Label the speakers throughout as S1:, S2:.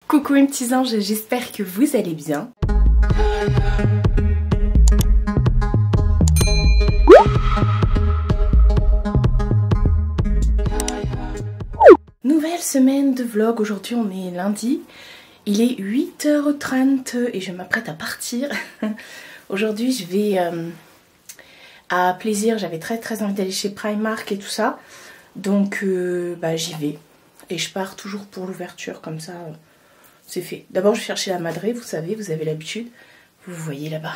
S1: Coucou mes petits anges, j'espère que vous allez bien. Nouvelle semaine de vlog, aujourd'hui on est lundi, il est 8h30 et je m'apprête à partir. Aujourd'hui je vais à Plaisir, j'avais très envie d'aller chez Primark et tout ça, donc j'y vais. Et je pars toujours pour l'ouverture, comme ça c'est fait. D'abord je vais chercher la madrée, vous savez, vous avez l'habitude, vous voyez là-bas.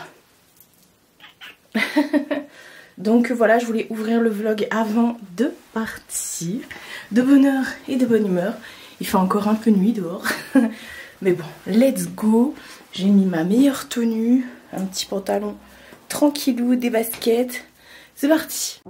S1: Donc voilà, je voulais ouvrir le vlog avant de partir. De bonne heure et de bonne humeur. Il fait encore un peu nuit dehors. Mais bon, let's go. J'ai mis ma meilleure tenue. Un petit pantalon tranquillou, des baskets. C'est parti.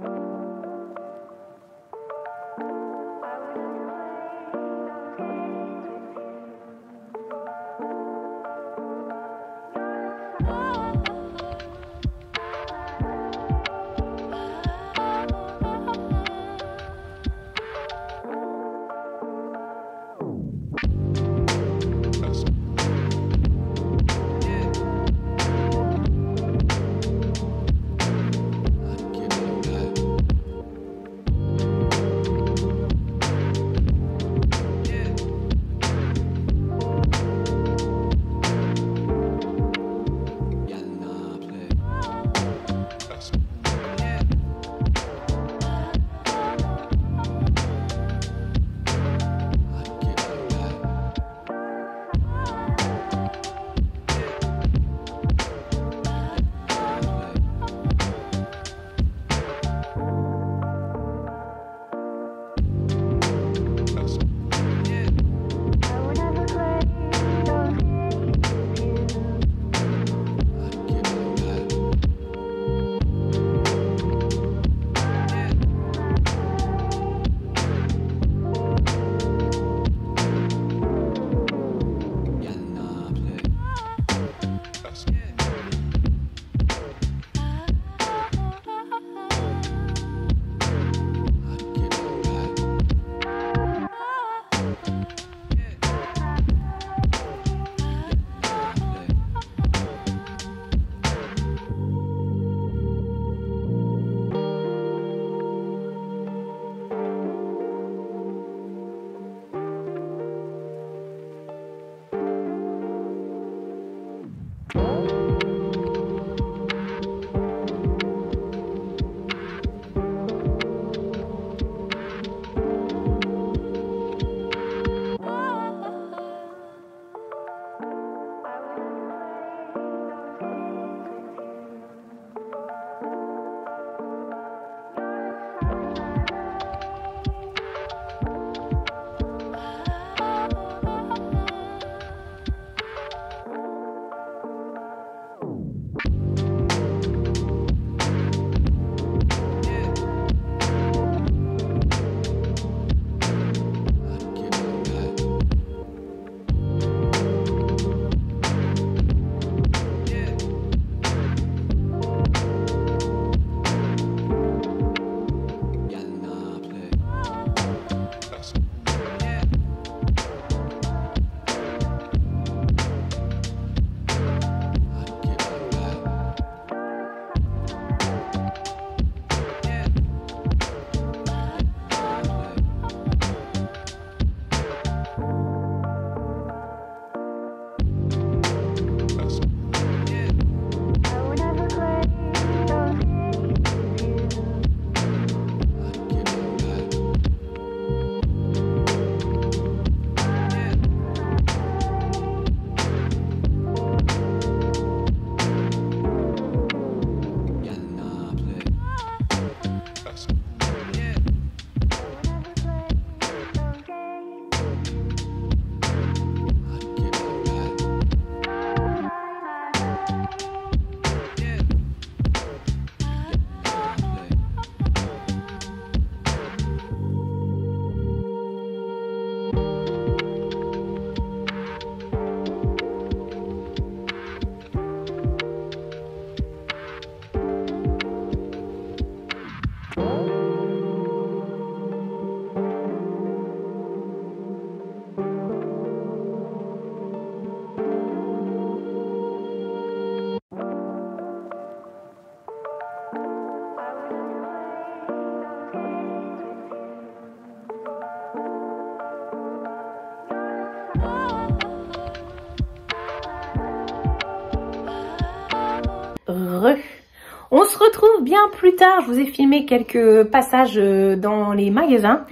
S2: On se retrouve bien plus tard. Je vous ai filmé quelques passages dans les magasins.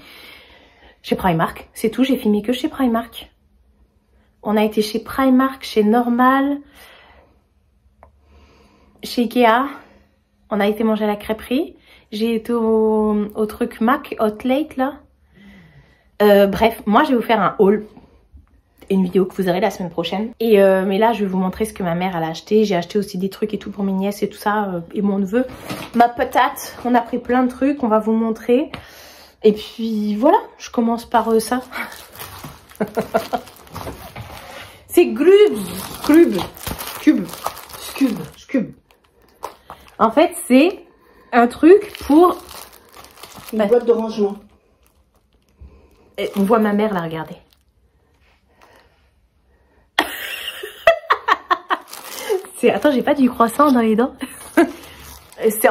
S2: Chez Primark, c'est tout. J'ai filmé que chez Primark. On a été chez Primark, chez Normal, chez Ikea. On a été manger à la crêperie. J'ai été au truc Mac Hot Late là. Bref, moi je vais vous faire un haul. Une vidéo que vous aurez la semaine prochaine. Et mais là je vais vous montrer ce que ma mère elle a acheté. J'ai acheté aussi des trucs et tout pour mes nièces et tout ça. Et mon neveu. Ma patate. On a pris plein de trucs. On va vous montrer. Et puis voilà. Je commence par ça. C'est Cube. En fait c'est un truc pour...
S1: Une boîte de rangement.
S2: Et on voit ma mère la regarder. Attends, j'ai pas du croissant dans les dents.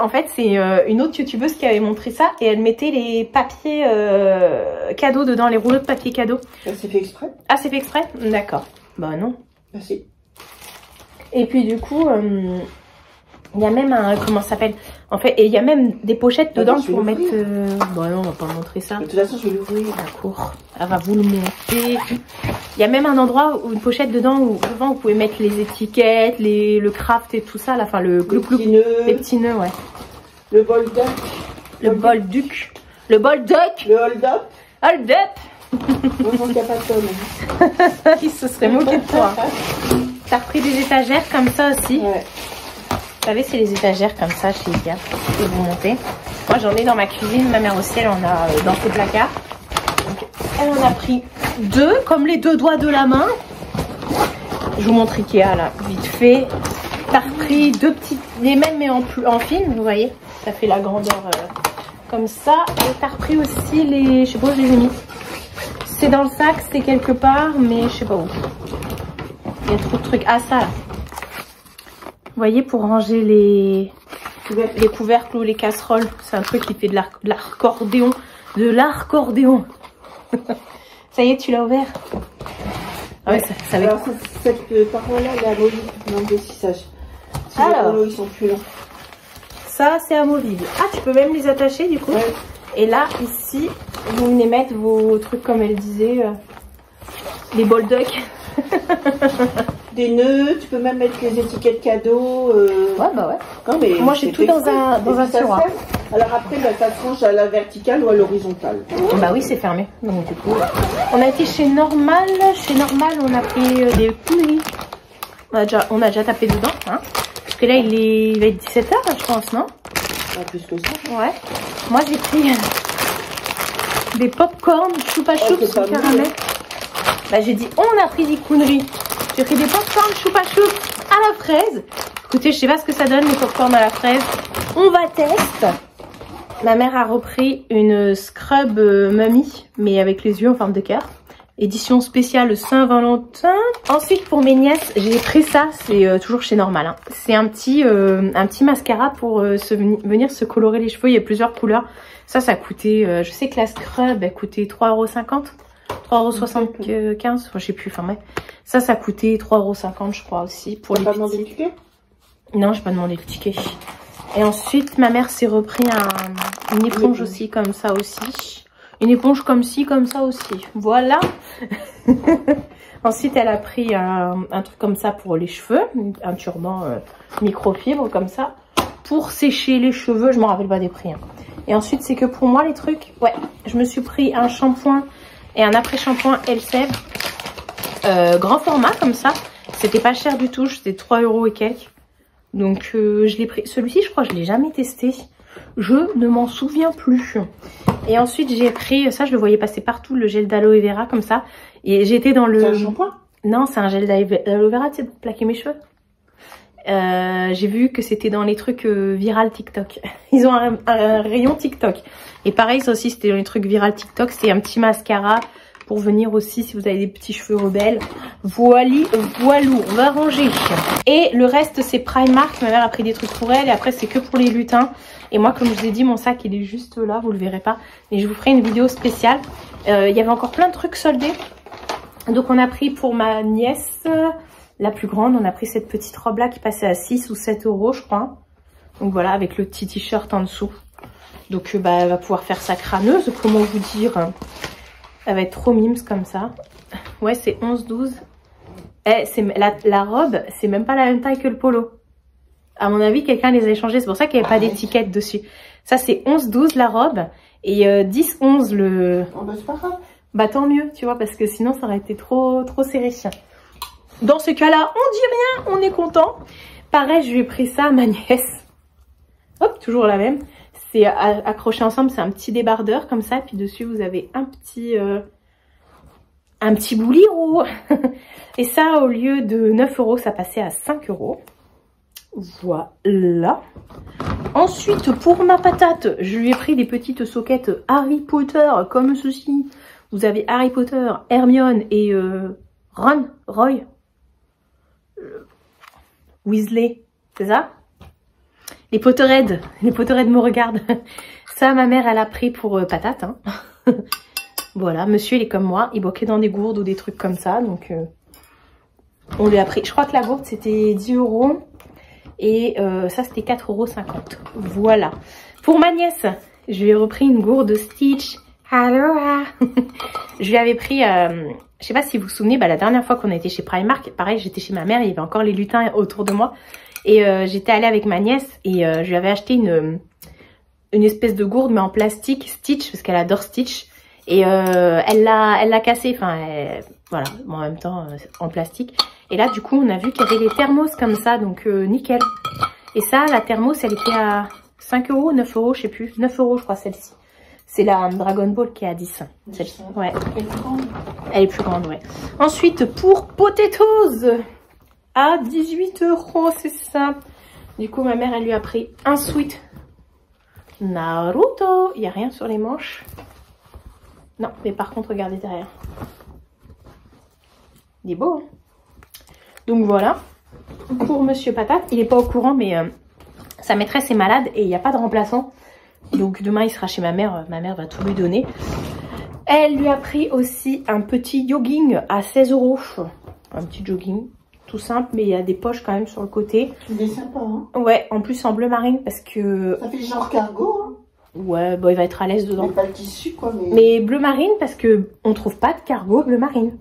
S2: En fait, c'est une autre youtubeuse qui avait montré ça et elle mettait les papiers cadeaux dedans, les rouleaux de papier cadeau.
S1: Ça c'est fait exprès?
S2: Ah, c'est fait exprès? D'accord. Bah non.
S1: Merci.
S2: Et puis du coup, il y a même un... Comment ça s'appelle? En fait, et il y a même des pochettes dedans pour mettre... Bon non, on va pas montrer ça.
S1: De toute façon, je vais l'ouvrir.
S2: D'accord. Elle va vous le montrer. Il y a même un endroit où une pochette dedans où devant vous pouvez mettre les étiquettes, le craft et tout ça. Là, enfin le les petits nœuds, ouais.
S1: Le bol duck.
S2: Le bol duc. Le bol duck.
S1: Le hold up.
S2: Hold up.
S1: Heureusement qu'il n'y a pas de tonne.
S2: Il se serait moqué de toi. T'as repris des étagères comme ça aussi.
S1: Ouais.
S2: Vous savez, c'est les étagères comme ça chez Ikea. Je vais vous montrer. Moi, j'en ai dans ma cuisine. Ma mère aussi, elle en a dans ses placards. Donc, elle en a pris 2, comme les 2 doigts de la main. Je vous montre Ikea, là, vite fait. T'as repris 2 petites, les mêmes, mais en fine, vous voyez. Ça fait la grandeur comme ça. Et t'as repris aussi les... Je sais pas où je les ai mis. C'est dans le sac, c'est quelque part, mais je sais pas où. Il y a trop de trucs. Ah, ça, là. Vous voyez, pour ranger les couvercles ou les casseroles. C'est un truc qui fait de l'accordéon. De l'accordéon. Ça y est, tu l'as ouvert? Ah ouais, ça
S1: alors, cette paroi-là, elle est amovible. Non, si ça. Si
S2: alors,
S1: les rouleaux, ils sont plus longs.
S2: Ça, c'est amovible. Ah, tu peux même les attacher, du coup.
S1: Ouais.
S2: Et là, ici, vous venez mettre vos trucs, comme elle disait. Les bol duck.
S1: Des nœuds, tu peux même mettre les étiquettes cadeaux.
S2: Ouais, bah ouais.
S1: Non, mais
S2: moi, j'ai tout dans un tiroir.
S1: Alors après, bah, ça se range à la verticale ou à l'horizontale.
S2: Bah oui, c'est fermé. Donc du coup, on a été chez Normal. Chez Normal, on a pris des coulis. On a déjà tapé dedans, hein. Parce que là, il va être 17 h, je pense, non?
S1: Pas plus que ça.
S2: Ouais. Moi, j'ai pris des pop-corn choupa choups au caramel. Bah, j'ai dit, on a pris des conneries. J'ai pris des pop-corn choupa choups à la fraise. Écoutez, je sais pas ce que ça donne, les pop-corn à la fraise. On va tester. Ma mère a repris une scrub Mummy, mais avec les yeux en forme de cœur. Édition spéciale Saint-Valentin. Ensuite, pour mes nièces, j'ai pris ça. C'est toujours chez Normal. Hein. C'est un petit mascara pour venir se colorer les cheveux. Il y a plusieurs couleurs. Ça coûtait... je sais que la scrub, elle coûtait 3,50 €. 3,75 €. Je sais plus. Enfin, ouais. Ça coûtait 3,50 € je crois aussi. Pour les
S1: pas demandé le ticket?
S2: Non, j'ai pas demandé le ticket. Et ensuite, ma mère s'est repris une éponge aussi, comme ça aussi. Une éponge comme ci, comme ça aussi. Voilà. Ensuite, elle a pris un truc comme ça pour les cheveux. Un turban microfibre comme ça. Pour sécher les cheveux. Je me rappelle pas des prix. Hein. Et ensuite, c'est que pour moi, les trucs... Ouais, je me suis pris un shampoing et un après-shampoing Elseve. Grand format comme ça. C'était pas cher du tout. C'était 3 € et quelques. Donc je l'ai pris. Celui-ci, je crois que je l'ai jamais testé. Je ne m'en souviens plus. Et ensuite, j'ai pris, ça je le voyais passer partout, le gel d'aloe vera comme ça. Et j'étais dans le...
S1: C'est un shampoing?
S2: Non, c'est un gel d'aloe vera, tu sais, pour plaquer mes cheveux. J'ai vu que c'était dans les trucs viral TikTok. Ils ont un rayon TikTok. Et pareil, ça aussi, c'était dans les trucs viral TikTok. C'est un petit mascara pour venir aussi si vous avez des petits cheveux rebelles. Voilou, on va ranger. Et le reste, c'est Primark. Ma mère a pris des trucs pour elle. Et après, c'est que pour les lutins. Et moi, comme je vous ai dit, mon sac, il est juste là. Vous le verrez pas. Mais je vous ferai une vidéo spéciale. Il y avait encore plein de trucs soldés. Donc, on a pris pour ma nièce la plus grande. On a pris cette petite robe là qui passait à 6 ou 7 euros je crois. Donc voilà, avec le petit t-shirt en dessous. Donc bah, elle va pouvoir faire sa crâneuse, comment vous dire. Elle va être trop mimes comme ça. Ouais, c'est 11-12. La robe, c'est même pas la même taille que le polo. À mon avis, quelqu'un les a échangés. C'est pour ça qu'il n'y avait pas d'étiquette dessus. Ça, c'est 11-12 la robe. Et 10-11 le...
S3: Oh bah c'est pas grave.
S2: Bah tant mieux, tu vois, parce que sinon ça aurait été trop serré. Dans ce cas-là, on dit rien, on est content. Pareil, je lui ai pris ça à ma nièce. Hop, toujours la même. C'est accroché ensemble, c'est un petit débardeur comme ça. Puis dessus, vous avez un petit boulirou. Et ça, au lieu de 9 euros, ça passait à 5 euros. Voilà. Ensuite, pour ma patate, je lui ai pris des petites soquettes Harry Potter comme ceci. Vous avez Harry Potter, Hermione et Roy, Weasley, c'est ça? Les Potterheads me regardent. Ça, ma mère, elle a pris pour patate. Hein. Voilà, monsieur, il est comme moi. Il boquait dans des gourdes ou des trucs comme ça. Donc, on lui a pris. Je crois que la gourde, c'était 10 euros. Et ça, c'était 4,50 €. Voilà. Pour ma nièce, je lui ai repris une gourde Stitch. Aloha. Je lui avais pris... je sais pas si vous vous souvenez, bah, la dernière fois qu'on a été chez Primark, pareil, j'étais chez ma mère, il y avait encore les lutins autour de moi. Et j'étais allée avec ma nièce et je lui avais acheté une espèce de gourde, mais en plastique, Stitch, parce qu'elle adore Stitch. Et elle l'a cassée, enfin, voilà, bon, en même temps, en plastique. Et là, du coup, on a vu qu'il y avait des thermos comme ça, donc nickel. Et ça, la thermos, elle était à 5 euros, 9 euros, je sais plus. 9 euros, je crois, celle-ci. C'est la Dragon Ball qui est à 10. Celle-ci, ouais. Elle est plus grande, ouais. Ensuite, pour Potatoes, à 18 €, c'est ça. Du coup, ma mère, elle lui a pris un sweat Naruto. Il n'y a rien sur les manches. Non, mais par contre, regardez derrière. Il est beau, hein. Donc voilà. Pour Monsieur Patate, il n'est pas au courant, mais sa maîtresse est malade et il n'y a pas de remplaçant. Donc demain, il sera chez ma mère. Ma mère va tout lui donner. Elle lui a pris aussi un petit jogging à 16 €. Un petit jogging. Tout simple, mais il y a des poches quand même sur le côté.
S3: Il est sympa, hein.
S2: Ouais, en plus en bleu marine parce que...
S3: Ça fait genre cargo, hein.
S2: Ouais, bon, il va être à l'aise dedans.
S3: Mais pas le tissu, quoi, mais...
S2: Mais bleu marine parce que on trouve pas de cargo bleu marine.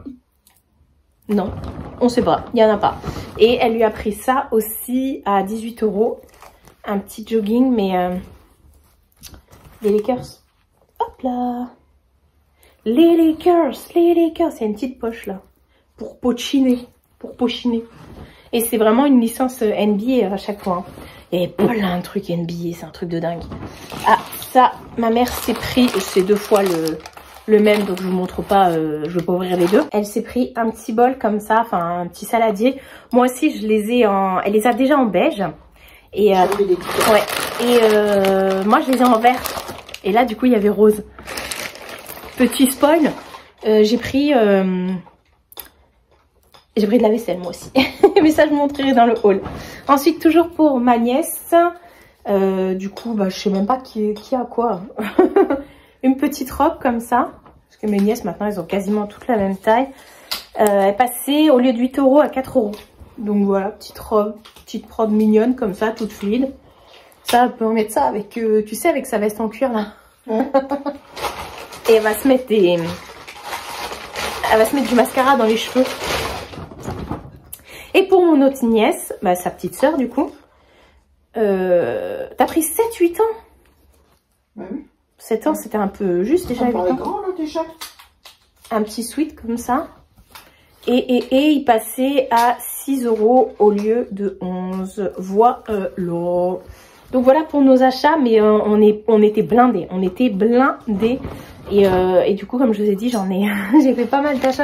S2: Non, on sait pas, il y en a pas. Et elle lui a pris ça aussi à 18 €. Un petit jogging, mais... les Lakers. Hop là. Les Lakers. Il y a une petite poche là. Pour pochiner. Et c'est vraiment une licence NBA à chaque fois. Hein. Il y avait plein de trucs NBA, c'est un truc de dingue. Ah, ça, ma mère s'est pris, c'est 2 fois le même, donc je vous montre pas, je vais pas ouvrir les deux. Elle s'est pris un petit bol comme ça, enfin un petit saladier. Moi aussi, je les ai en, elle les a déjà en beige. Et ouais. Et moi, je les ai en vert. Et là, du coup, il y avait rose. Petit spoil, j'ai pris de la vaisselle moi aussi. Mais ça je vous montrerai dans le haul. Ensuite toujours pour ma nièce. Du coup bah, je sais même pas qui a quoi. Une petite robe comme ça. Parce que mes nièces maintenant elles ont quasiment toutes la même taille. Elle passait au lieu de 8 € à 4 €. Donc voilà, petite robe mignonne comme ça, toute fluide. Ça on peut mettre ça avec, tu sais, avec sa veste en cuir là. Et elle va se mettre du mascara dans les cheveux. Et pour mon autre nièce, bah, sa petite sœur du coup, t'as pris 7-8 ans.
S3: Bah oui.
S2: 7 ans, c'était un peu juste déjà.
S3: Ça paraît grand là déjà.
S2: Un petit sweat comme ça. Et il passait à 6 € au lieu de 11. Voilà. Donc voilà pour nos achats, mais on était blindés. Et du coup, comme je vous ai dit, j'ai fait pas mal d'achats,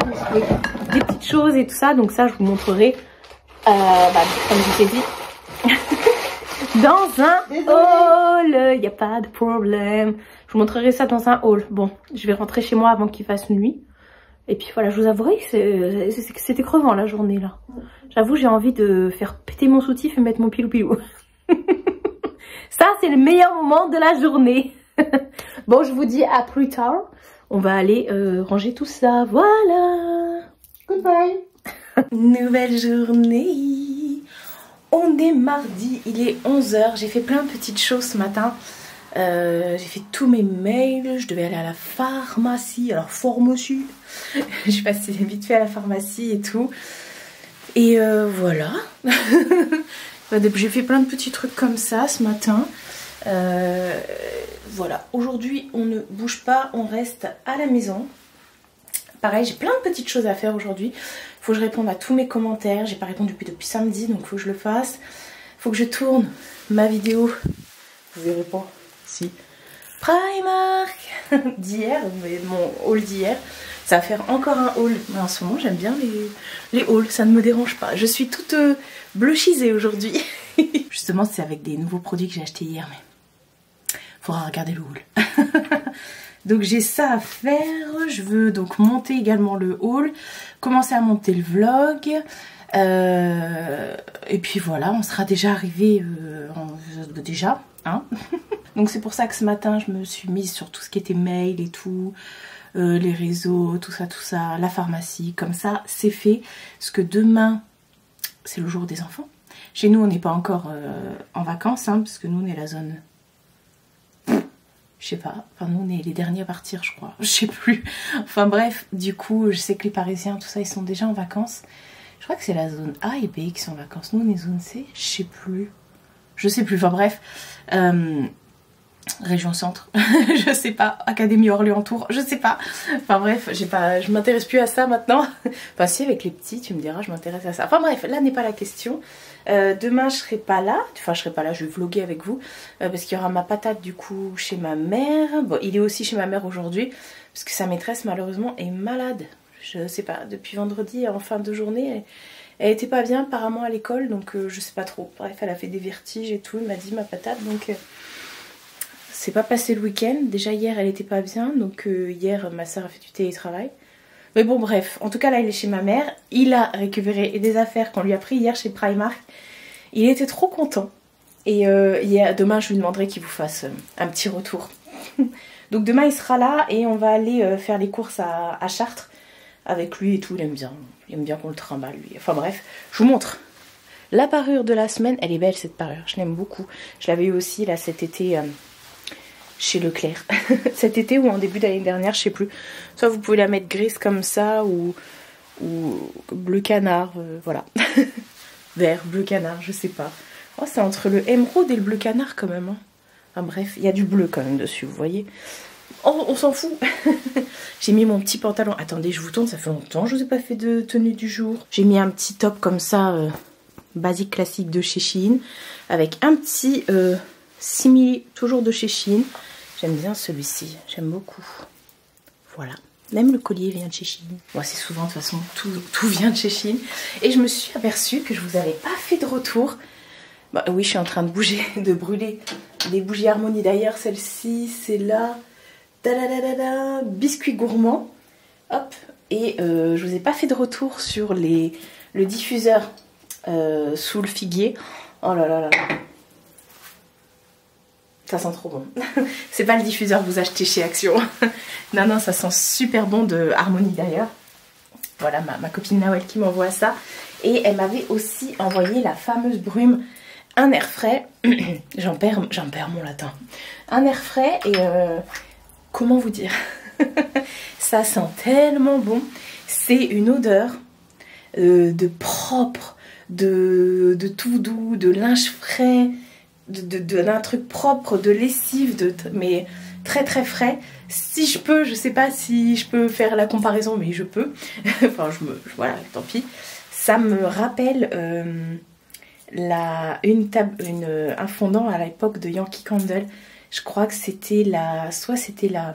S2: des petites choses et tout ça. Donc ça, je vous montrerai, comme je vous ai dit, dans un haul. Il n'y a pas de problème. Je vous montrerai ça dans un haul. Bon, je vais rentrer chez moi avant qu'il fasse nuit. Et puis voilà, je vous avouerai que c'était crevant la journée là. J'avoue, j'ai envie de faire péter mon soutif et mettre mon pilou-pilou. Ça, c'est le meilleur moment de la journée. Bon, je vous dis à plus tard. On va aller ranger tout ça. Voilà.
S3: Goodbye.
S1: Nouvelle journée. On est mardi, il est 11h. J'ai fait plein de petites choses ce matin. J'ai fait tous mes mails. Je devais aller à la pharmacie. Alors pharmacie. Je suis passée vite fait à la pharmacie et tout. Et voilà. J'ai fait plein de petits trucs comme ça ce matin. Voilà. Aujourd'hui, on ne bouge pas. On reste à la maison. Pareil, j'ai plein de petites choses à faire aujourd'hui. Faut que je réponde à tous mes commentaires. J'ai pas répondu depuis samedi, donc faut que je le fasse. Faut que je tourne ma vidéo. Vous verrez pas. Si. Primark d'hier, mon haul d'hier. Ça va faire encore un haul. Mais en ce moment, j'aime bien les hauls. Ça ne me dérange pas. Je suis toute bluchisée aujourd'hui. Justement, c'est avec des nouveaux produits que j'ai achetés hier. Mais faudra regarder le haul. Donc j'ai ça à faire, je veux donc monter également le haul, commencer à monter le vlog, et puis voilà, on sera déjà arrivé, déjà, hein. Donc c'est pour ça que ce matin je me suis mise sur tout ce qui était mail et tout, les réseaux, tout ça, la pharmacie, comme ça c'est fait, parce que demain c'est le jour des enfants. Chez nous on n'est pas encore en vacances, hein, parce que nous on est la zone... Je sais pas, enfin nous on est les derniers à partir je crois, je sais plus. Enfin bref, du coup je sais que les Parisiens tout ça ils sont déjà en vacances. Je crois que c'est la zone A et B qui sont en vacances, nous on est zone C, je sais plus. Enfin bref, région centre, je sais pas, Académie Orléans-Tours, je sais pas. Enfin bref, je m'intéresse plus à ça maintenant. Enfin si avec les petits tu me diras je m'intéresse à ça. Enfin bref, là n'est pas la question. Demain je serai pas là, je vais vlogger avec vous parce qu'il y aura ma patate du coup chez ma mère. Bon, il est aussi chez ma mère aujourd'hui parce que sa maîtresse malheureusement est malade. Je sais pas, depuis vendredi en fin de journée, elle était pas bien apparemment à l'école, donc je sais pas trop. Bref, elle a fait des vertiges et tout, il m'a dit ma patate, donc c'est pas passé le week-end. Déjà hier elle était pas bien, donc hier ma soeur a fait du télétravail. Mais bon bref, en tout cas là il est chez ma mère, il a récupéré des affaires qu'on lui a pris hier chez Primark. Il était trop content. Et demain je lui demanderai qu'il vous fasse un petit retour. Donc demain il sera là et on va aller faire les courses à Chartres avec lui et tout, il aime bien qu'on le trimballe lui. Enfin bref, je vous montre. La parure de la semaine, elle est belle cette parure, je l'aime beaucoup. Je l'avais eu aussi là cet été... chez Leclerc cet été ou en début d'année dernière, je sais plus. Soit vous pouvez la mettre grise comme ça ou bleu canard, voilà. Vert, bleu canard, je sais pas. Oh, c'est entre le émeraude et le bleu canard quand même, hein. Enfin bref, il y a du bleu quand même dessus, vous voyez. Oh, on s'en fout. J'ai mis mon petit pantalon. Attendez, je vous tourne, ça fait longtemps que je vous ai pas fait de tenue du jour. J'ai mis un petit top comme ça, basique classique de chez Shein, avec un petit simili, toujours de chez Shein. J'aime bien celui-ci, j'aime beaucoup. Voilà, même le collier vient de chez Shein. Bon, c'est souvent de toute façon, tout vient de chez Shein. Et je me suis aperçue que je vous avais pas fait de retour. Bah oui, je suis en train de bouger, de brûler des bougies Harmonie. D'ailleurs, celle-ci, c'est la biscuit gourmand. Hop, et je vous ai pas fait de retour sur le diffuseur sous le figuier. Oh là là là. Ça sent trop bon. C'est pas le diffuseur que vous achetez chez Action. Non, non, ça sent super bon de Harmonie d'ailleurs. Voilà ma copine Nawel qui m'envoie ça. Et elle m'avait aussi envoyé la fameuse brume, un air frais. J'en perds mon latin. Un air frais et comment vous dire. Ça sent tellement bon. C'est une odeur de propre, de tout doux, de linge frais. D'un truc propre, de lessive, mais très très frais. Si je peux, je sais pas si je peux faire la comparaison, mais je peux. Enfin, voilà, tant pis. Ça me rappelle un fondant à l'époque de Yankee Candle. Je crois que c'était soit c'était la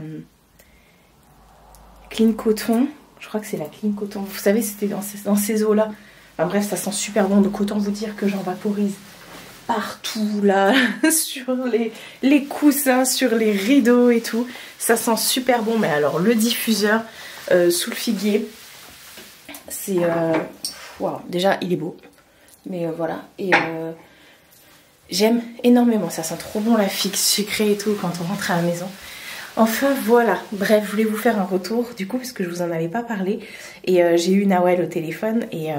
S1: Clean Coton. Je crois que c'est la Clean Coton. Vous savez, c'était dans ces eaux-là. Enfin bref, ça sent super bon. Donc autant vous dire que j'en vaporise partout là, sur les coussins, sur les rideaux et tout. Ça sent super bon. Mais alors le diffuseur sous le figuier, c'est... wow. Déjà il est beau. Mais voilà. Et j'aime énormément. Ça sent trop bon la figue sucrée et tout quand on rentre à la maison. Enfin voilà, bref, je voulais vous faire un retour du coup parce que je vous en avais pas parlé. Et j'ai eu Nawel au téléphone et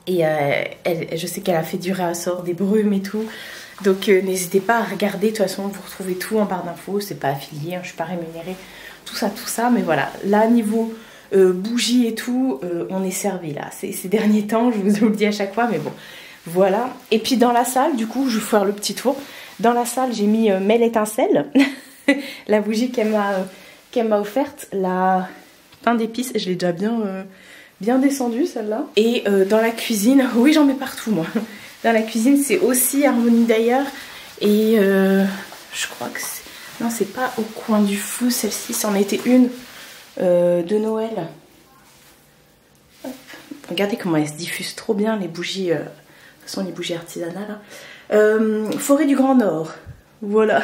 S1: je sais qu'elle a fait du réassort, des brumes et tout. Donc n'hésitez pas à regarder, de toute façon vous retrouvez tout en barre d'infos, c'est pas affilié, hein, je suis pas rémunérée, tout ça. Mais voilà, là niveau bougies et tout, on est servi là. Ces derniers temps, je vous le dis à chaque fois, mais bon, voilà. Et puis dans la salle, du coup, je vais faire le petit tour. Dans la salle, j'ai mis Mel étincelle, la bougie qu'elle m'a offerte, la pain d'épices, je l'ai déjà bien descendue celle-là. Et dans la cuisine, oui j'en mets partout moi. Dans la cuisine c'est aussi Harmonie d'ailleurs. Et je crois que c'est... Non c'est pas au coin du feu celle-ci, c'en était une de Noël. Hop. Regardez comment elles se diffusent trop bien les bougies, de toute façon les bougies artisanales. Forêt du Grand Nord, voilà.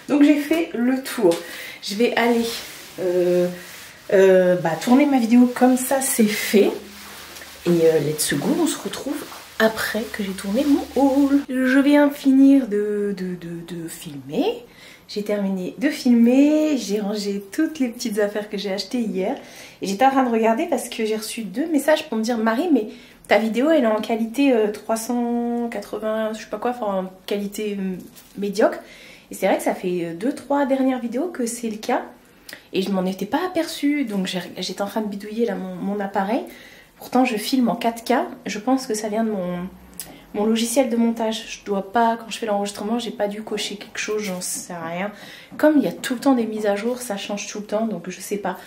S1: Donc j'ai fait le tour. Je vais aller tourner ma vidéo comme ça c'est fait. Et let's go, on se retrouve après que j'ai tourné mon haul. Je viens finir de filmer. J'ai terminé de filmer, j'ai rangé toutes les petites affaires que j'ai achetées hier. Et j'étais en train de regarder parce que j'ai reçu 2 messages pour me dire Marie, mais ta vidéo elle est en qualité 380, je sais pas quoi, enfin en qualité médiocre. Et c'est vrai que ça fait 2-3 dernières vidéos que c'est le cas. Et je m'en étais pas aperçue, donc j'étais en train de bidouiller là mon appareil. Pourtant je filme en 4K, je pense que ça vient de mon logiciel de montage. Je dois pas, quand je fais l'enregistrement, j'ai pas dû cocher quelque chose, j'en sais rien. Comme il y a tout le temps des mises à jour, ça change tout le temps, donc je sais pas.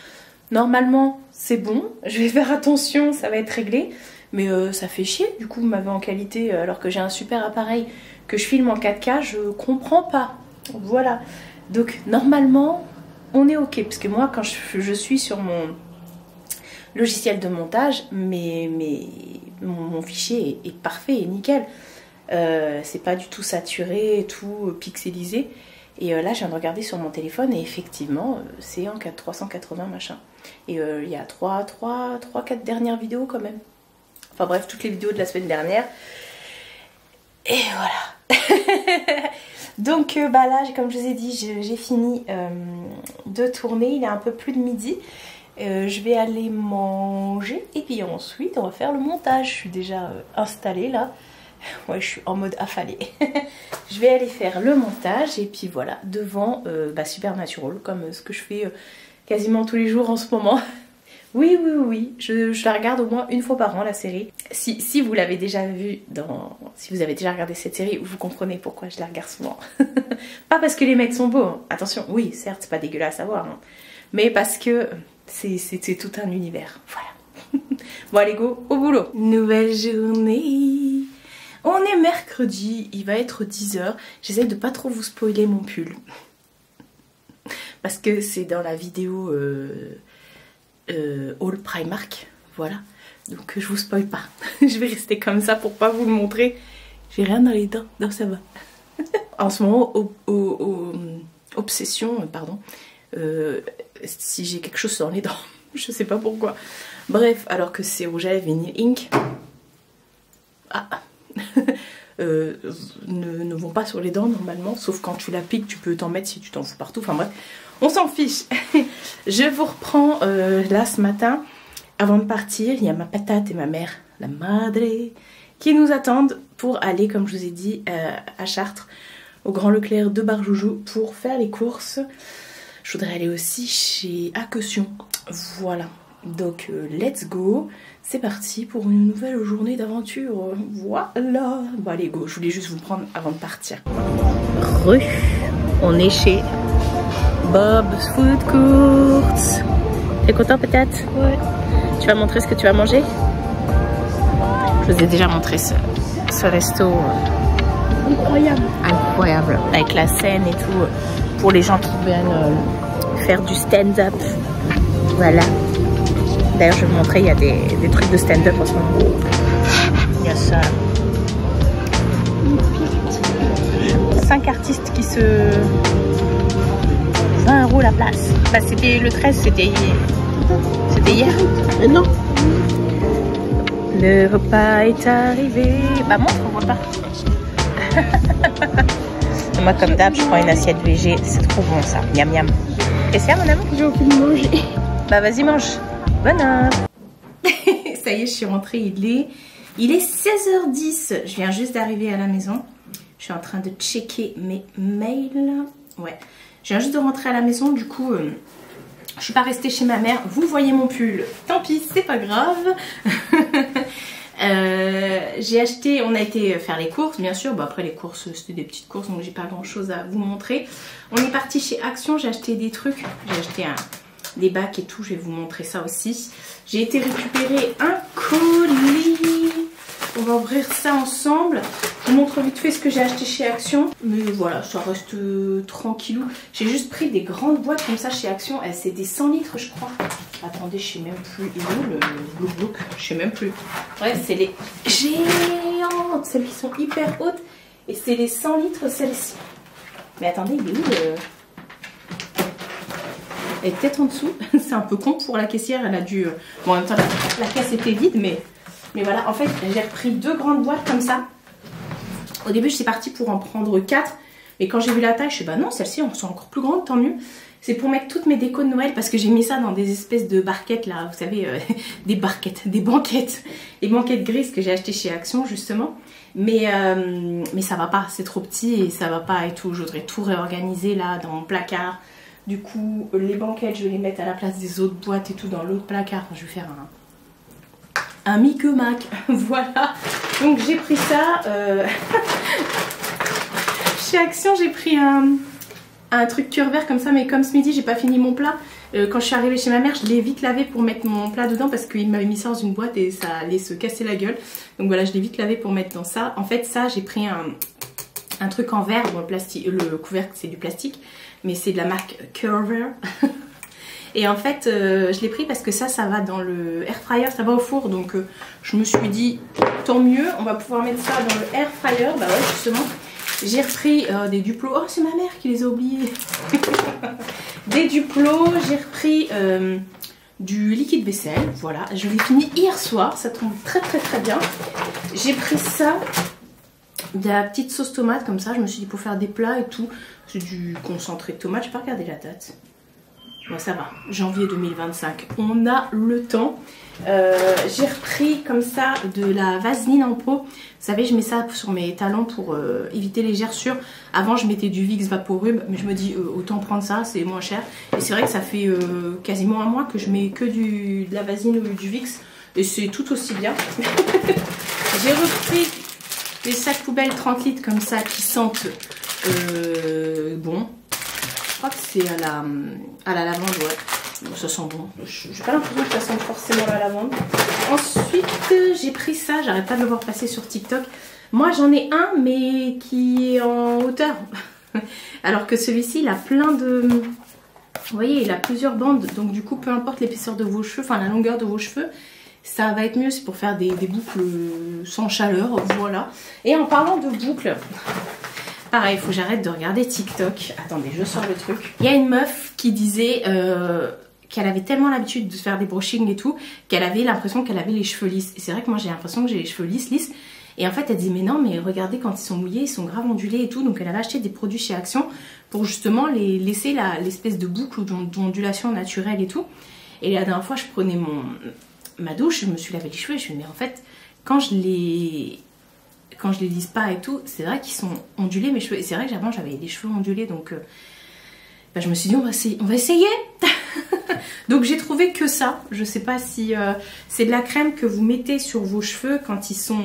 S1: Normalement c'est bon, je vais faire attention, ça va être réglé. Mais ça fait chier, du coup vous m'avez en qualité alors que j'ai un super appareil que je filme en 4K, je comprends pas. Voilà, donc normalement on est ok, parce que moi quand je suis sur mon logiciel de montage, mon fichier est parfait et nickel. C'est pas du tout saturé, tout pixelisé. Et là je viens de regarder sur mon téléphone et effectivement c'est en 380 machin. Et il y a 3-4 dernières vidéos quand même. Enfin bref, toutes les vidéos de la semaine dernière. Et voilà. Donc là, comme je vous ai dit, j'ai fini de tourner. Il est un peu plus de midi. Je vais aller manger. Et puis ensuite, on va faire le montage. Je suis déjà installée là. Ouais, je suis en mode affalée. Je vais aller faire le montage. Et puis voilà, devant Supernatural, comme ce que je fais quasiment tous les jours en ce moment. Oui, je la regarde au moins une fois par an la série. Si vous l'avez déjà vue, si vous avez déjà regardé cette série, vous comprenez pourquoi je la regarde souvent. Pas parce que les mecs sont beaux, hein. Attention, oui certes c'est pas dégueulasse à voir, hein. Mais parce que c'est tout un univers, voilà. Bon allez go, au boulot. Nouvelle journée. On est mercredi, il va être 10h. J'essaye de pas trop vous spoiler mon pull. Parce que c'est dans la vidéo... haul Primark, voilà, donc je vous spoil pas. Je vais rester comme ça pour pas vous le montrer. J'ai rien dans les dents, donc ça va. En ce moment, obsession, pardon, si j'ai quelque chose dans les dents, je sais pas pourquoi. Bref, alors que c'est rouge à lèvres Vinyl Ink, ne vont pas sur les dents normalement, sauf quand tu la piques, tu peux t'en mettre si tu t'en fous partout, enfin bref. On s'en fiche. Je vous reprends là ce matin. Avant de partir, il y a ma patate et ma mère, la madre, qui nous attendent pour aller, comme je vous ai dit, à Chartres, au Grand Leclerc de Barjoujou pour faire les courses. Je voudrais aller aussi chez Acquesition. Voilà. Donc, let's go. C'est parti pour une nouvelle journée d'aventure. Voilà. Bon, allez, go. Je voulais juste vous prendre avant de partir. On est chez Bob's Food Court. T'es content peut-être? Ouais. Tu vas montrer ce que tu vas manger? Je vous ai déjà montré ce resto incroyable avec la scène et tout pour les gens qui viennent faire du stand-up. Voilà. D'ailleurs je vais vous montrer, il y a des trucs de stand-up en ce moment. Il y a ça. 5 artistes qui se... 20 € la place. Bah c'était le 13, c'était hier.
S3: Non.
S1: Le repas est arrivé. Bah montre, on voit pas.
S2: Moi, comme d'hab, je prends une assiette végé. C'est trop bon, ça. Miam, miam. Qu'est-ce qu'il y a, mon amour?
S1: J'ai envie de manger.
S2: Bah, vas-y, mange. Bonne heure.
S1: Ça y est, je suis rentrée. Il est 16h10. Je viens juste d'arriver à la maison. Je suis en train de checker mes mails. Ouais. Je viens juste de rentrer à la maison. Du coup, je suis pas restée chez ma mère. Vous voyez mon pull. Tant pis, c'est pas grave. J'ai acheté, on a été faire les courses bien sûr, bon après les courses c'était des petites courses donc j'ai pas grand chose à vous montrer. On est parti chez Action, j'ai acheté des trucs, j'ai acheté des bacs et tout, je vais vous montrer ça aussi. J'ai été récupérer un colis, on va ouvrir ça ensemble. Je vous montre vite fait ce que j'ai acheté chez Action, mais voilà ça reste tranquillou. J'ai juste pris des grandes boîtes comme ça chez Action, c'est des 100 litres je crois. Attendez, je sais même plus. Il est où le blouk-blouk? Je sais même plus. Bref, c'est les géantes. Celles qui sont hyper hautes. Et c'est les 100 litres, celle-ci. Mais attendez, il est où le... Elle est peut-être en dessous. C'est un peu con pour la caissière. Elle a dû... Bon, en même temps, la caisse était vide, mais voilà. En fait, j'ai repris 2 grandes boîtes comme ça. Au début, je suis partie pour en prendre 4. Mais quand j'ai vu la taille, je suis bah non, celle-ci, elles sont encore plus grandes, tant mieux. C'est pour mettre toutes mes décos de Noël parce que j'ai mis ça dans des espèces de barquettes là, vous savez, des barquettes, des banquettes. Les banquettes grises que j'ai achetées chez Action justement. Mais ça va pas, c'est trop petit et ça va pas et tout. Je voudrais tout réorganiser là dans mon placard. Du coup, les banquettes, je vais les mettre à la place des autres boîtes et tout dans l'autre placard. Je vais faire un micmac. Voilà. Donc j'ai pris ça. Chez Action, j'ai pris un truc cure vert comme ça, mais comme ce midi j'ai pas fini mon plat, quand je suis arrivée chez ma mère je l'ai vite lavé pour mettre mon plat dedans parce qu'il m'avait mis ça dans une boîte et ça allait se casser la gueule, donc voilà je l'ai vite lavé pour mettre dans ça. En fait ça j'ai pris un truc en verre, bon, le couvercle c'est du plastique mais c'est de la marque Curver et en fait je l'ai pris parce que ça va dans le air fryer, ça va au four, donc je me suis dit tant mieux, on va pouvoir mettre ça dans le air fryer. Bah ouais justement j'ai repris des Duplo. Oh, c'est ma mère qui les a oubliés. Des Duplo. J'ai repris du liquide vaisselle. Voilà, je l'ai fini hier soir. Ça tombe très très très bien. J'ai pris ça. De la petite sauce tomate comme ça. Je me suis dit pour faire des plats et tout. C'est du concentré de tomate. Je n'ai pas regardé la date. Bon, ça va. Janvier 2025. On a le temps. J'ai repris comme ça de la vaseline en pot. Vous savez, je mets ça sur mes talons pour éviter les gerçures. Avant, je mettais du Vicks Vaporub, mais je me dis autant prendre ça, c'est moins cher. Et c'est vrai que ça fait quasiment un mois que je mets que de la vaseline ou du Vicks. Et c'est tout aussi bien. J'ai repris des sacs poubelles 30 litres comme ça qui sentent bon. Je crois que c'est à la lavande, ouais. Ça sent bon. J'ai pas l'impression que ça sente forcément la lavande. Ensuite, j'ai pris ça. J'arrête pas de le voir passer sur TikTok. Moi, j'en ai un, mais qui est en hauteur. Alors que celui-ci, il a plein de... Vous voyez, il a plusieurs bandes. Donc du coup, peu importe l'épaisseur de vos cheveux, enfin la longueur de vos cheveux, ça va être mieux. C'est pour faire des boucles sans chaleur. Voilà. Et en parlant de boucles... Pareil, il faut que j'arrête de regarder TikTok. Attendez, je sors le truc. Il y a une meuf qui disait qu'elle avait tellement l'habitude de faire des brushings et tout, qu'elle avait l'impression qu'elle avait les cheveux lisses. Et c'est vrai que moi j'ai l'impression que j'ai les cheveux lisses. Et en fait elle dit mais non, mais regardez quand ils sont mouillés, ils sont grave ondulés et tout. Donc elle avait acheté des produits chez Action pour justement les laisser l'espèce de boucle d'ondulation naturelle et tout. Et la dernière fois je prenais ma douche, je me suis lavé les cheveux et je me dis mais en fait quand je les lisse pas et tout, c'est vrai qu'ils sont ondulés mes cheveux. Et c'est vrai que avant j'avais les cheveux ondulés, donc bah, je me suis dit on va essayer. Donc j'ai trouvé que ça. Je sais pas si c'est de la crème que vous mettez sur vos cheveux quand ils sont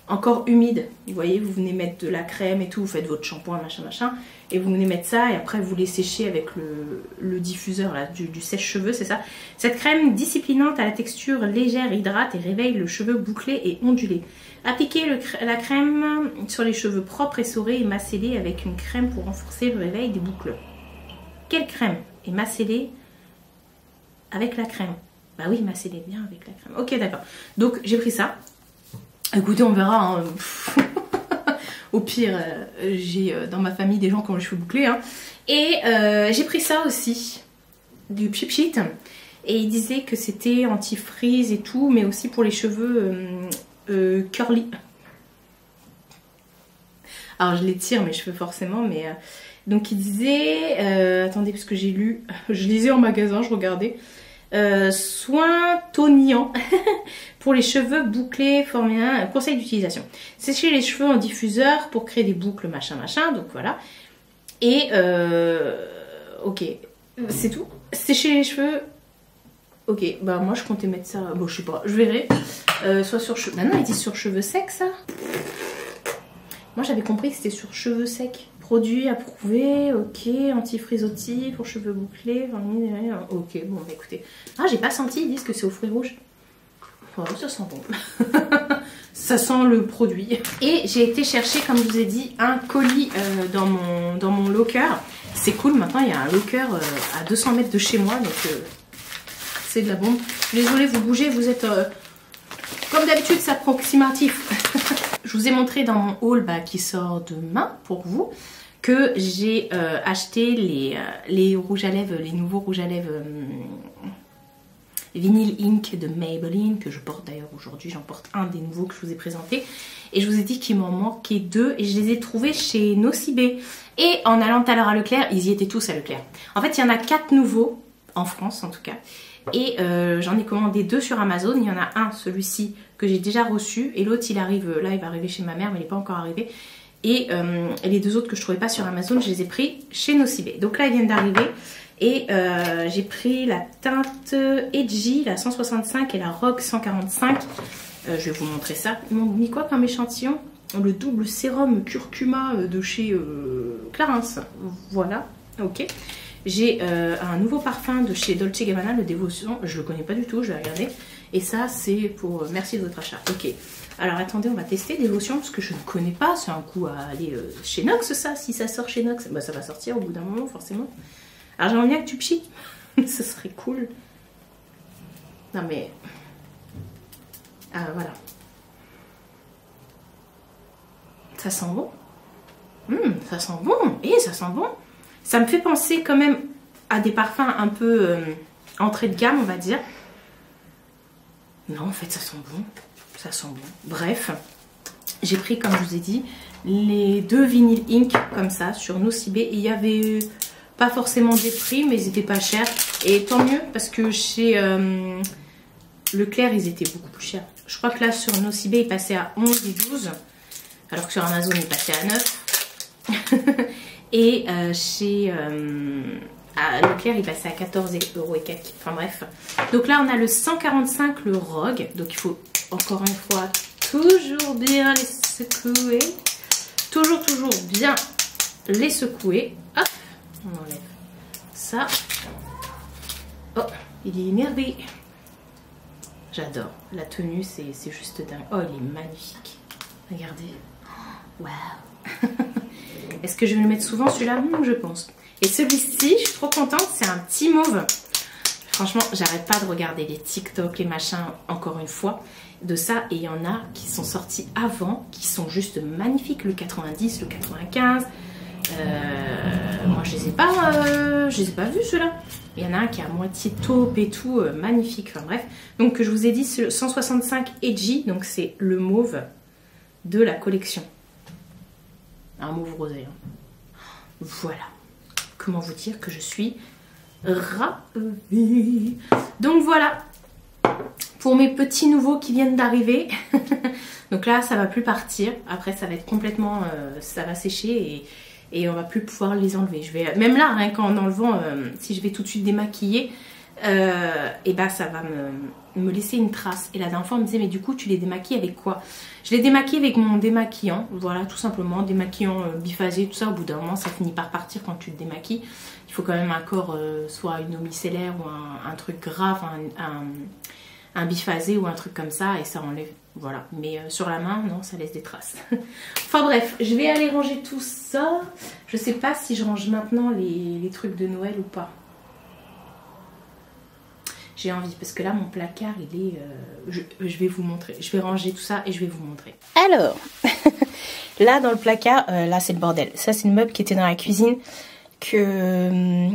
S1: encore humides. Vous voyez, vous venez mettre de la crème et tout, vous faites votre shampoing machin, et vous venez mettre ça et après vous les séchez avec le diffuseur là, du sèche-cheveux, c'est ça. Cette crème disciplinante à la texture légère hydrate et réveille le cheveu bouclé et ondulé. Appliquez la crème sur les cheveux propres, essorés et macellés avec une crème pour renforcer le réveil des boucles. Quelle crème est macellée avec la crème? Bah oui, macellée bien avec la crème. Ok, d'accord. Donc j'ai pris ça. Écoutez, on verra. Hein. Au pire, j'ai dans ma famille des gens qui ont les cheveux bouclés. Hein. Et j'ai pris ça aussi, du Pchit. Et il disait que c'était anti-frizz et tout, mais aussi pour les cheveux curly. Alors je les tire mes cheveux forcément, mais donc il disait, attendez parce que j'ai lu, je lisais en magasin, je regardais, soin toniant pour les cheveux bouclés, formés un conseil d'utilisation. Sécher les cheveux en diffuseur pour créer des boucles machin machin, donc voilà. Et ok, c'est tout. Sécher les cheveux. Ok, bah moi je comptais mettre ça, bon je sais pas, je verrai. Soit sur cheveux, bah non il dit sur cheveux secs ça. Moi j'avais compris que c'était sur cheveux secs. Produit approuvé, ok, anti-frisottis pour cheveux bouclés, ok, bon bah écoutez. Ah j'ai pas senti, ils disent que c'est aux fruits rouges. Oh, ça sent bon. Ça sent le produit. Et j'ai été chercher, comme je vous ai dit, un colis dans mon locker. C'est cool, maintenant il y a un locker à 200 mètres de chez moi, donc c'est de la bombe. Désolée, vous bougez, vous êtes comme d'habitude, c'est approximatif. Je vous ai montré dans mon haul qui sort demain pour vous que j'ai acheté les rouges à lèvres, les nouveaux rouges à lèvres Vinyl Ink de Maybelline que je porte d'ailleurs aujourd'hui. J'en porte un des nouveaux que je vous ai présenté et je vous ai dit qu'il m'en manquait 2 et je les ai trouvés chez Nocibé. Et en allant tout à l'heure à Leclerc, ils y étaient tous à Leclerc. En fait, il y en a 4 nouveaux en France en tout cas. Et j'en ai commandé 2 sur Amazon. Il y en a un, celui-ci, que j'ai déjà reçu. Et l'autre, il arrive, là, il va arriver chez ma mère, mais il n'est pas encore arrivé. Et les 2 autres que je ne trouvais pas sur Amazon, je les ai pris chez Nocibé. Donc là, ils viennent d'arriver. Et j'ai pris la teinte Edgy, la 165 et la Rogue 145. Je vais vous montrer ça. Ils m'ont mis quoi comme échantillon? Le double sérum curcuma de chez Clarins. Voilà, ok. J'ai un nouveau parfum de chez Dolce & Gabbana, le Dévotion. Je le connais pas du tout, je vais regarder. Et ça, c'est pour merci de votre achat. Ok. Alors attendez, on va tester Dévotion parce que je ne connais pas. C'est un coup à aller chez Nox, ça. Si ça sort chez Nox, bah, ça va sortir au bout d'un moment, forcément. Alors j'aimerais bien que tu pchies. Ce serait cool. Non mais... Ah voilà. Ça sent bon. Ça sent bon. Et ça sent bon. Ça me fait penser quand même à des parfums un peu entrée de gamme, on va dire. Non, en fait, ça sent bon. Ça sent bon. Bref, j'ai pris, comme je vous ai dit, les 2 Vinyl Ink comme ça sur Nocibé. Il y avait pas forcément des prix, mais ils étaient pas chers. Et tant mieux, parce que chez Leclerc, ils étaient beaucoup plus chers. Je crois que là, sur Nocibé, ils passaient à 11 et 12. Alors que sur Amazon, ils passaient à 9. Et chez Leclerc, il passait à 14 € et quelques. Enfin bref. Donc là, on a le 145, le Rogue. Donc il faut encore une fois toujours bien les secouer. Toujours bien les secouer. Hop, on enlève ça. Oh, il est énervé. J'adore. La tenue, c'est juste dingue. Oh, il est magnifique. Regardez. Waouh. Est-ce que je vais le mettre souvent celui-là? Je pense. Et celui-ci, je suis trop contente, c'est un petit mauve. Franchement, j'arrête pas de regarder les TikTok, les machins, encore une fois, de ça. Et il y en a qui sont sortis avant, qui sont juste magnifiques. Le 90, le 95. Moi, je les ai pas vus ceux-là. Il y en a un qui est à moitié taupe et tout, magnifique. Enfin bref. Donc, je vous ai dit, ce 165 Edgy, donc c'est le mauve de la collection. Un mauve rosé. Hein. Voilà. Comment vous dire que je suis ravie. Donc voilà. Pour mes petits nouveaux qui viennent d'arriver. Donc là, ça va plus partir. Après, ça va être complètement... ça va sécher et on va plus pouvoir les enlever. Je vais, même là, rien qu'en enlevant, si je vais tout de suite démaquiller, et bah ça va me laisser une trace. Et la dernière fois on me disait mais du coup tu les démaquilles avec quoi? Je les démaquille avec mon démaquillant, voilà, tout simplement, démaquillant biphasé, tout ça. Au bout d'un moment ça finit par partir quand tu te démaquilles. Il faut quand même un corps, soit une eau micellaire ou un truc grave, un biphasé ou un truc comme ça, et ça enlève, voilà. Mais sur la main, non, ça laisse des traces. Enfin bref, je vais aller ranger tout ça. Je sais pas si je range maintenant les trucs de Noël ou pas. J'ai envie, parce que là mon placard il est... je vais vous montrer, je vais ranger tout ça et je vais vous montrer. Alors, là dans le placard, là c'est le bordel. Ça c'est le meuble qui était dans la cuisine que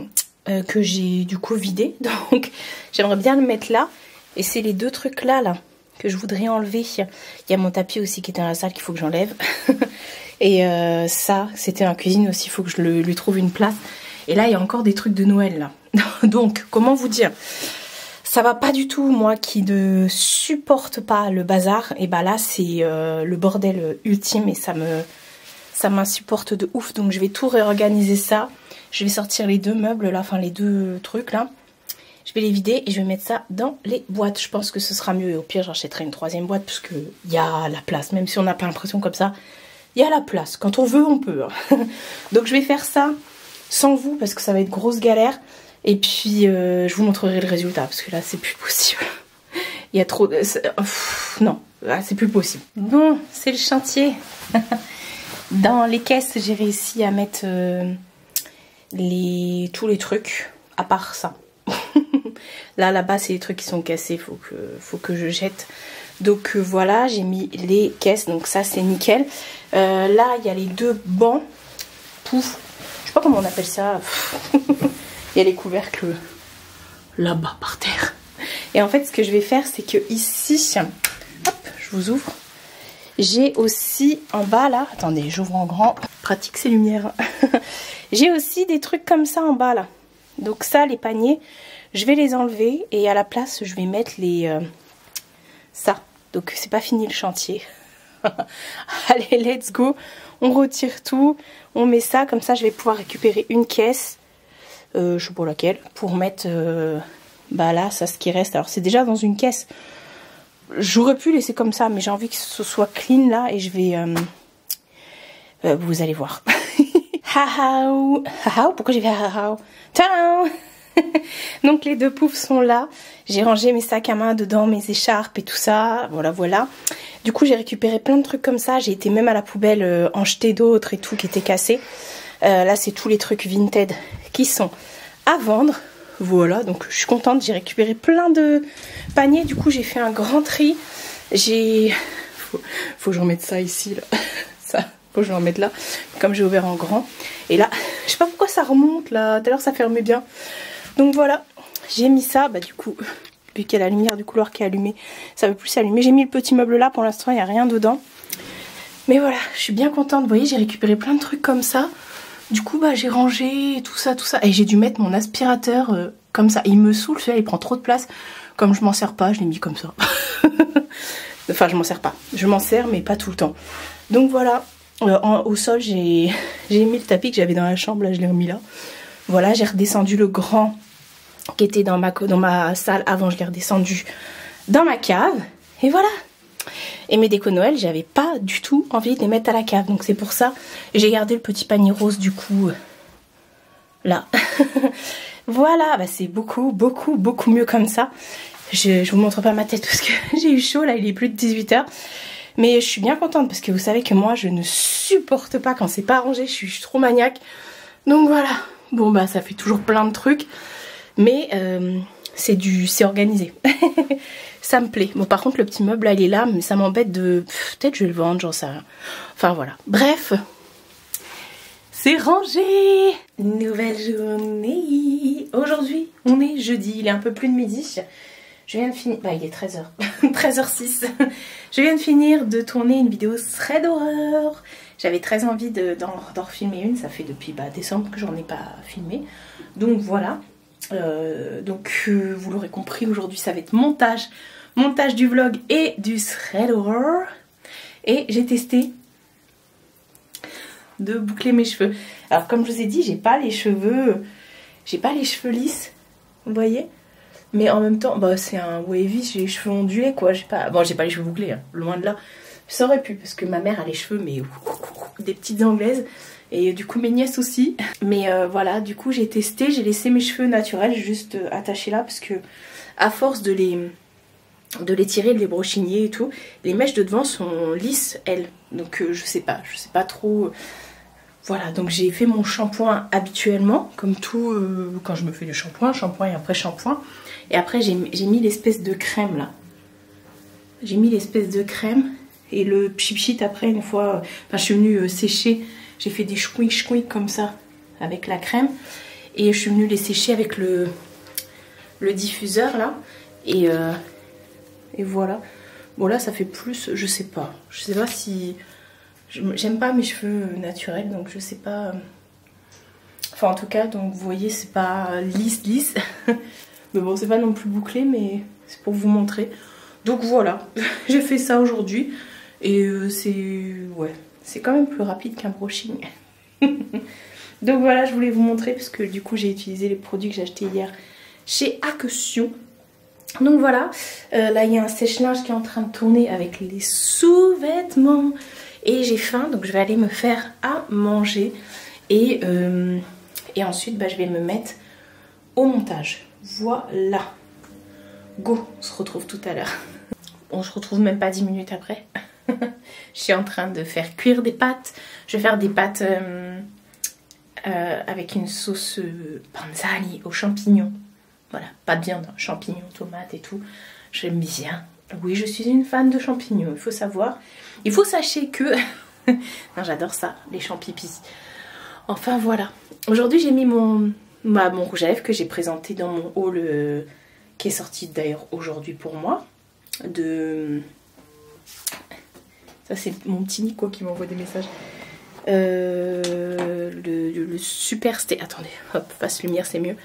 S1: j'ai du coup vidé. Donc j'aimerais bien le mettre là. Et c'est les 2 trucs là que je voudrais enlever. Il y a mon tapis aussi qui était dans la salle qu'il faut que j'enlève. Et ça, c'était en cuisine aussi, il faut que je lui trouve une place. Et là, il y a encore des trucs de Noël là. Donc, comment vous dire? Ça va pas du tout, moi qui ne supporte pas le bazar. Et bah là, c'est le bordel ultime et ça m'insupporte de ouf. Donc, je vais tout réorganiser ça. Je vais sortir les deux meubles là, enfin les deux trucs là. Je vais les vider et je vais mettre ça dans les boîtes. Je pense que ce sera mieux. Et au pire, j'achèterai une troisième boîte parce qu'il y a la place. Même si on n'a pas l'impression comme ça, il y a la place. Quand on veut, on peut. Donc, je vais faire ça sans vous parce que ça va être grosse galère. Et puis, je vous montrerai le résultat parce que là, c'est plus possible. Il y a trop de... non, là, c'est plus possible. Bon, c'est le chantier. Dans les caisses, j'ai réussi à mettre tous les trucs, à part ça. Là-bas, c'est les trucs qui sont cassés, faut que je jette. Donc voilà, j'ai mis les caisses, donc ça, c'est nickel. Là, il y a les deux bancs. Pouf, je sais pas comment on appelle ça. Il y a les couvercles là-bas par terre. Et en fait, ce que je vais faire, c'est que ici, hop, je vous ouvre. J'ai aussi en bas là, attendez, j'ouvre en grand, pratique ces lumières. J'ai aussi des trucs comme ça en bas là. Donc ça, les paniers, je vais les enlever et à la place, je vais mettre les ça. Donc c'est pas fini le chantier. Allez, let's go. On retire tout, on met ça, comme ça je vais pouvoir récupérer une caisse. Je sais pas laquelle, pour mettre bah là, ça ce qui reste. Alors c'est déjà dans une caisse. J'aurais pu laisser comme ça, mais j'ai envie que ce soit clean là et je vais... vous allez voir. Hahaou, hahaou, pourquoi j'ai fait hahaou? Tadam. Donc les deux poufs sont là. J'ai rangé mes sacs à main dedans, mes écharpes et tout ça. Voilà, voilà. Du coup, j'ai récupéré plein de trucs comme ça. J'ai été même à la poubelle en jeter d'autres et tout qui étaient cassés. Là, c'est tous les trucs Vinted qui sont à vendre. Voilà, donc je suis contente. J'ai récupéré plein de paniers. Du coup, j'ai fait un grand tri. Faut que je remette ça ici, là. Ça, faut que je le remette là. Comme j'ai ouvert en grand. Et là, je sais pas pourquoi ça remonte, là. Tout à l'heure, ça fermait bien. Donc voilà, j'ai mis ça. Bah du coup, vu qu'il y a la lumière du couloir qui est allumée, ça veut plus s'allumer. J'ai mis le petit meuble là. Pour l'instant, il n'y a rien dedans. Mais voilà, je suis bien contente. Vous voyez, j'ai récupéré plein de trucs comme ça. Du coup, bah j'ai rangé tout ça, tout ça. Et j'ai dû mettre mon aspirateur comme ça. Il me saoule, celui-là, il prend trop de place. Comme je m'en sers pas, je l'ai mis comme ça. Enfin, je m'en sers pas. Je m'en sers, mais pas tout le temps. Donc voilà, au sol, j'ai mis le tapis que j'avais dans la chambre. Là, je l'ai remis là. Voilà, j'ai redescendu le grand qui était dans ma salle avant. Je l'ai redescendu dans ma cave. Et voilà. Et mes décos Noël, j'avais pas du tout envie de les mettre à la cave. Donc c'est pour ça, j'ai gardé le petit panier rose du coup, là. Voilà, bah c'est beaucoup mieux comme ça. Je vous montre pas ma tête parce que j'ai eu chaud, là il est plus de 18 h. Mais je suis bien contente parce que vous savez que moi je ne supporte pas quand c'est pas rangé, je suis trop maniaque. Donc voilà, bon bah ça fait toujours plein de trucs. Mais c'est organisé. Ça me plaît. Bon, par contre, le petit meuble, là, il est là, mais ça m'embête de... Peut-être je vais le vendre, j'en sais rien. Enfin, voilà. Bref, c'est rangé. Nouvelle journée. Aujourd'hui, on est jeudi. Il est un peu plus de midi. Je viens de finir... Bah, il est 13 h. 13h06. Je viens de finir de tourner une vidéo thread d'horreur. J'avais très envie d'en refilmer une. Ça fait depuis décembre que j'en ai pas filmé. Donc, voilà. Vous l'aurez compris, aujourd'hui ça va être montage du vlog et du thread horror. Et j'ai testé de boucler mes cheveux. Alors comme je vous ai dit, j'ai pas les cheveux lisses, vous voyez. Mais en même temps, bah c'est un wavy, j'ai les cheveux ondulés quoi. J'ai pas les cheveux bouclés, hein, loin de là. Ça aurait pu parce que ma mère a les cheveux mais des petites anglaises. Et du coup mes nièces aussi. Mais voilà, du coup j'ai testé, j'ai laissé mes cheveux naturels juste attachés là parce que à force de les tirer, de les brochigner et tout, les mèches de devant sont lisses elles. Donc je sais pas trop. Voilà, donc j'ai fait mon shampoing habituellement, comme tout quand je me fais le shampoing et après shampoing. Et après j'ai mis l'espèce de crème là. J'ai mis l'espèce de crème et le pchit après une fois, je suis venue sécher. J'ai fait des chouic comme ça avec la crème. Et je suis venue les sécher avec le diffuseur là. Et voilà. Bon là ça fait plus, je sais pas si... J'aime pas mes cheveux naturels, donc je sais pas... Enfin en tout cas, donc vous voyez, c'est pas lisse. Mais bon, c'est pas non plus bouclé, mais c'est pour vous montrer. Donc voilà, j'ai fait ça aujourd'hui. Et c'est quand même plus rapide qu'un brushing. Donc voilà, je voulais vous montrer parce que du coup j'ai utilisé les produits que j'ai achetés hier chez Action. Donc voilà, là il y a un sèche-linge qui est en train de tourner avec les sous-vêtements. Et j'ai faim, donc je vais aller me faire à manger. Et ensuite je vais me mettre au montage. Voilà. Go, on se retrouve tout à l'heure. On se retrouve même pas 10 minutes après. Je suis en train de faire cuire des pâtes. Je vais faire des pâtes avec une sauce panzani aux champignons. Voilà, pas de viande, champignons, tomates et tout. J'aime bien. Oui, je suis une fan de champignons, il faut savoir. Il faut sachez que... non, j'adore ça, les champipis. Enfin, voilà. Aujourd'hui, j'ai mis mon rouge à lèvres que j'ai présenté dans mon haul qui est sorti d'ailleurs aujourd'hui pour moi. Ça, c'est mon petit Nico qui m'envoie des messages. Le Super Stay. Attendez, hop, face lumière, c'est mieux.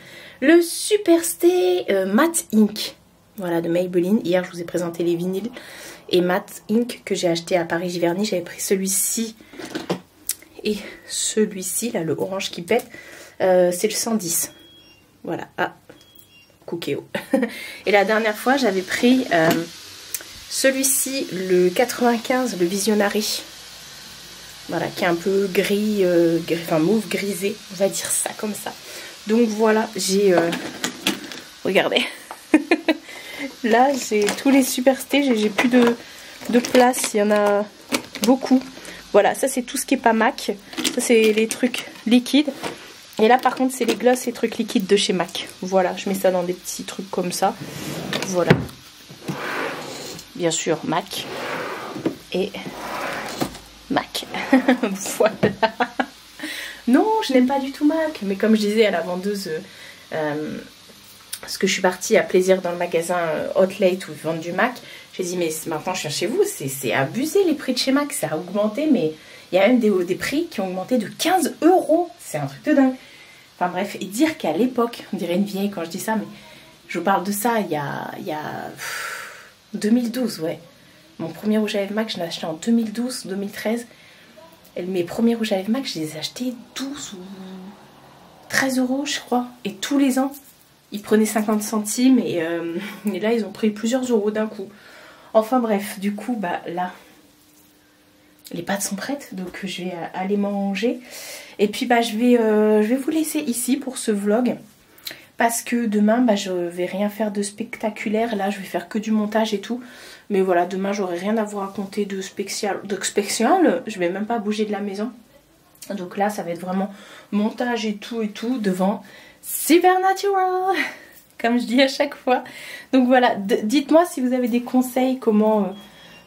S1: Le Super Stay Matte Ink. Voilà, de Maybelline. Hier, je vous ai présenté les vinyles et Matte Ink que j'ai acheté à Paris-Giverny. J'avais pris celui-ci et celui-ci, là, le orange qui pète. C'est le 110. Voilà. Ah, Cookéo. Et la dernière fois, j'avais pris celui-ci, le 95, le Visionary. Voilà, qui est un peu gris, enfin mauve grisé, on va dire ça comme ça. Donc voilà, j'ai... regardez. Là, j'ai tous les Super Stay, j'ai plus de place, il y en a beaucoup. Voilà, ça c'est tout ce qui est pas MAC. Ça c'est les trucs liquides. Et là par contre c'est les glosses et trucs liquides de chez MAC. Voilà, je mets ça dans des petits trucs comme ça. Voilà. Bien sûr, MAC. Et MAC. Voilà. Non, je n'aime pas du tout MAC. Mais comme je disais à la vendeuse... parce que je suis partie à Plaisir dans le magasin Hotlate où ils vendent du MAC. J'ai dit, mais maintenant je viens chez vous, c'est abusé les prix de chez MAC, ça a augmenté, mais il y a même des prix qui ont augmenté de 15 €. C'est un truc de dingue. Enfin bref, et dire qu'à l'époque, on dirait une vieille quand je dis ça, mais je vous parle de ça il y a 2012, ouais. Mon premier rouge à lèvres MAC, je l'ai acheté en 2012, 2013. Et mes premiers rouges à lèvres MAC, je les ai achetés 12 ou 13 € je crois. Et tous les ans, ils prenaient 50 centimes et là ils ont pris plusieurs euros d'un coup. Enfin bref, du coup là les pâtes sont prêtes, donc je vais aller manger. Et puis je vais vous laisser ici pour ce vlog. Parce que demain je vais rien faire de spectaculaire. Là je vais faire que du montage et tout. Mais voilà, demain j'aurai rien à vous raconter de spécial. Je vais même pas bouger de la maison. Donc là ça va être vraiment montage et tout devant Supernatural, comme je dis à chaque fois. Donc voilà, dites-moi si vous avez des conseils, comment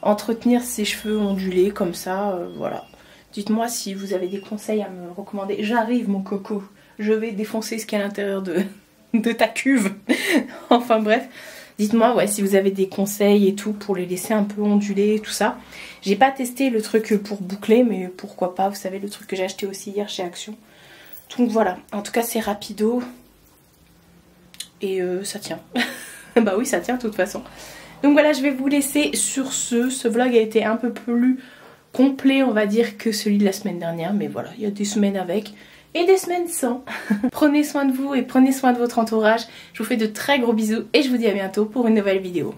S1: entretenir ses cheveux ondulés comme ça, voilà. Dites-moi si vous avez des conseils à me recommander. J'arrive mon coco, je vais défoncer ce qu'il y a à l'intérieur de ta cuve. Enfin bref, dites-moi si vous avez des conseils et tout pour les laisser un peu ondulés, tout ça. J'ai pas testé le truc pour boucler, mais pourquoi pas, vous savez, le truc que j'ai acheté aussi hier chez Action. Donc voilà, en tout cas c'est rapido. Et ça tient. Bah oui, ça tient de toute façon. Donc voilà, je vais vous laisser sur ce vlog a été un peu plus complet, on va dire, que celui de la semaine dernière. Mais voilà, il y a des semaines avec et des semaines sans. Prenez soin de vous et prenez soin de votre entourage. Je vous fais de très gros bisous et je vous dis à bientôt pour une nouvelle vidéo.